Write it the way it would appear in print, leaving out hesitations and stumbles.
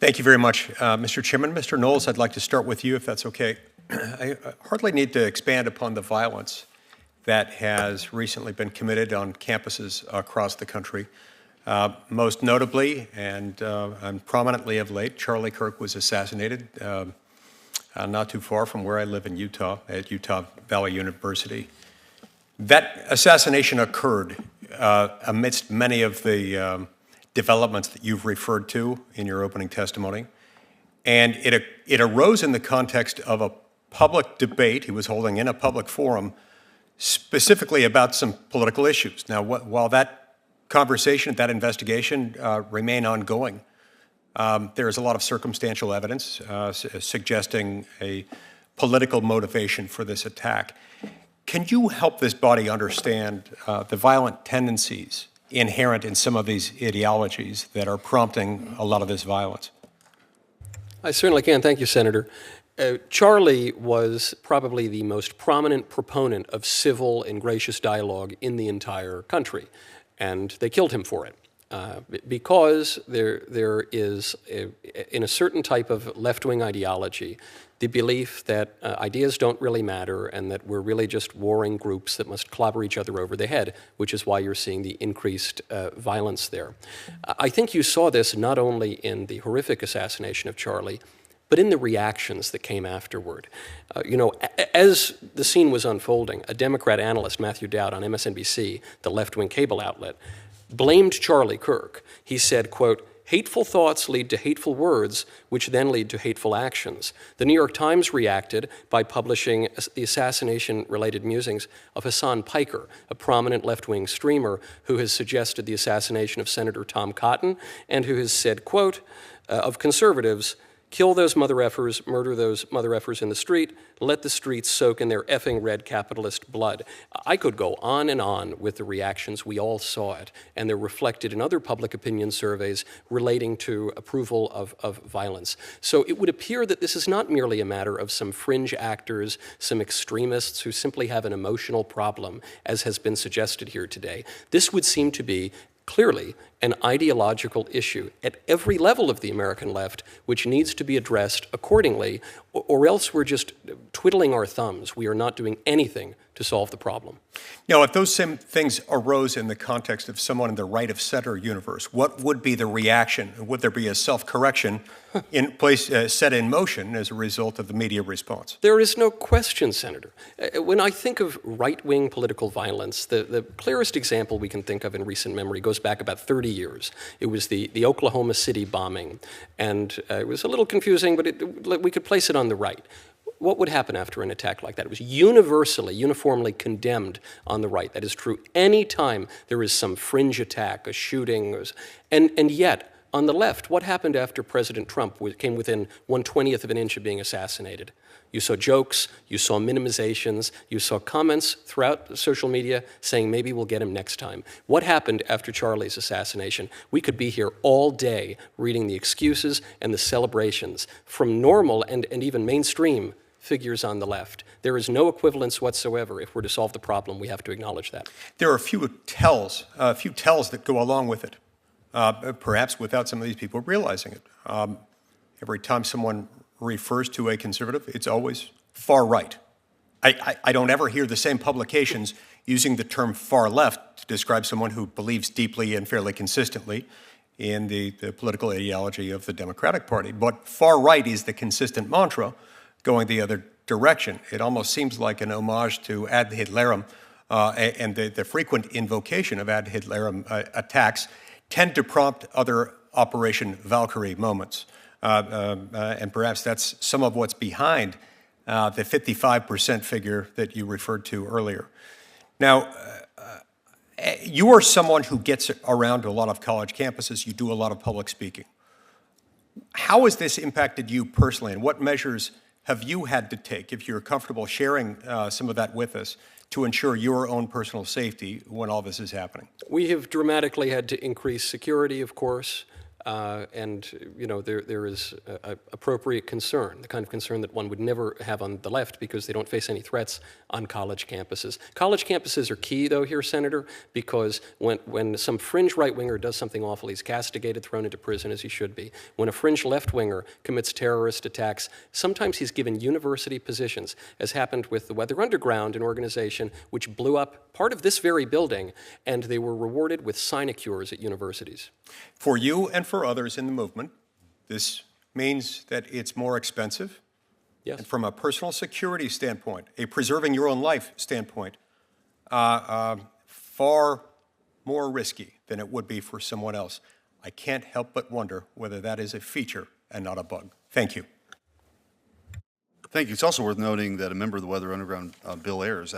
Thank you very much, Mr. Chairman. Mr. Knowles, I'd like to start with you, if that's okay. I hardly need to expand upon the violence that has recently been committed on campuses across the country. Most notably and prominently of late, Charlie Kirk was assassinated not too far from where I live in Utah, at Utah Valley University. That assassination occurred amidst many of the developments that you've referred to in your opening testimony. And it arose in the context of a public debate he was holding in a public forum specifically about some political issues. Now, while that conversation, that investigation remain ongoing, there is a lot of circumstantial evidence suggesting a political motivation for this attack. Can you help this body understand the violent tendencies inherent in some of these ideologies that are prompting a lot of this violence? I certainly can. Thank you, Senator. Charlie was probably the most prominent proponent of civil and gracious dialogue in the entire country, and they killed him for it. Because there is, in a certain type of left-wing ideology, the belief that ideas don't really matter and that we're really just warring groups that must clobber each other over the head, which is why you're seeing the increased violence there. I think you saw this not only in the horrific assassination of Charlie, but in the reactions that came afterward. As the scene was unfolding, a Democrat analyst, Matthew Dowd, on MSNBC, the left-wing cable outlet, blamed Charlie Kirk. He said, quote, "Hateful thoughts lead to hateful words, which then lead to hateful actions." The New York Times reacted by publishing the assassination-related musings of Hassan Piker, a prominent left-wing streamer who has suggested the assassination of Senator Tom Cotton and who has said, quote, of conservatives, "Kill those mother effers, murder those mother effers in the street, let the streets soak in their effing red capitalist blood." I could go on and on with the reactions. We all saw it, and they're reflected in other public opinion surveys relating to approval of violence. So it would appear that this is not merely a matter of some fringe actors, some extremists who simply have an emotional problem, as has been suggested here today. This would seem to be clearly an ideological issue at every level of the American left, which needs to be addressed accordingly, or else we're just twiddling our thumbs. We are not doing anything to solve the problem. Now, if those same things arose in the context of someone in the right-of-center universe, what would be the reaction? Would there be a self-correction in place, set in motion as a result of the media response? There is no question, Senator. When I think of right-wing political violence, the clearest example we can think of in recent memory goes back about 30 years. It was the Oklahoma City bombing, and it was a little confusing, but we could place it on the right. What would happen after an attack like that? It was uniformly condemned on the right. That is true any time there is some fringe attack, a shooting, and yet, on the left, what happened after President Trump came within 1/20th of an inch of being assassinated? You saw jokes, you saw minimizations, you saw comments throughout social media saying maybe we'll get him next time. What happened after Charlie's assassination? We could be here all day reading the excuses and the celebrations from normal and even mainstream figures on the left. There is no equivalence whatsoever. If we're to solve the problem, we have to acknowledge that. There are a few tells that go along with it, perhaps without some of these people realizing it. Every time someone refers to a conservative, it's always far right. I don't ever hear the same publications using the term far left to describe someone who believes deeply and fairly consistently in the political ideology of the Democratic Party. But far right is the consistent mantra going the other direction. It almost seems like an homage to ad Hitlerum, and the frequent invocation of ad Hitlerum attacks tend to prompt other Operation Valkyrie moments. And perhaps that's some of what's behind the 55% figure that you referred to earlier. Now, you are someone who gets around to a lot of college campuses. You do a lot of public speaking. How has this impacted you personally, and what measures have you had to take, if you're comfortable sharing some of that with us, to ensure your own personal safety when all this is happening? We have dramatically had to increase security, of course. and there is appropriate concern, the kind of concern that one would never have on the left because they don't face any threats on college campuses. College campuses are key, though, here, Senator, because when some fringe right-winger does something awful, he's castigated, thrown into prison, as he should be. When a fringe left-winger commits terrorist attacks, sometimes he's given university positions, as happened with the Weather Underground, an organization which blew up part of this very building, and they were rewarded with sinecures at universities. For you and for others in the movement, this means that it's more expensive. Yes. And from a personal security standpoint, a preserving your own life standpoint, far more risky than it would be for someone else. I can't help but wonder whether that is a feature and not a bug. Thank you. Thank you. It's also worth noting that a member of the Weather Underground, Bill Ayers,